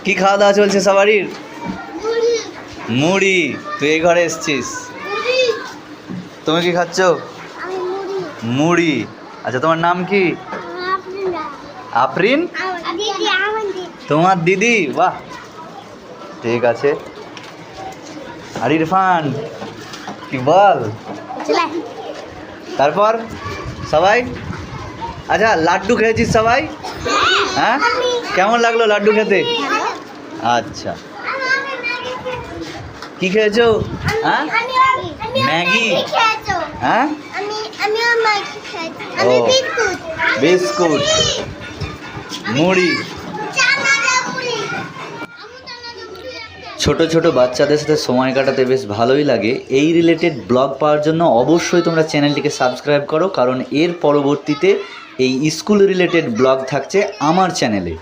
কি খাওয়া দাওয়া চলছে সবারই? মুড়ি। তুই এই ঘরে এসছিস, তুমি কি খাচ্ছ? মুড়ি। আচ্ছা, তোমার নাম কি? আফরিন। তোমার দিদি? বাহ, ঠিক আছে। আর ইরফান কি বল? তারপর সবাই? আচ্ছা, লাড্ডু খেয়েছিস সবাই? হ্যাঁ, কেমন লাগলো লাড্ডু খেতে? আচ্ছা, কি খেয়েছো? হ্যাঁ, ম্যাগি। হ্যাঁ, ও বিস্কুট, মুড়ি। ছোট ছোট বাচ্চাদের সাথে সময় কাটাতে বেশ ভালোই লাগে। এই রিলেটেড ব্লগ পাওয়ার জন্য অবশ্যই তোমরা চ্যানেলটিকে সাবস্ক্রাইব করো, কারণ এর পরবর্তীতে এই স্কুল রিলেটেড ব্লগ থাকছে আমার চ্যানেলে।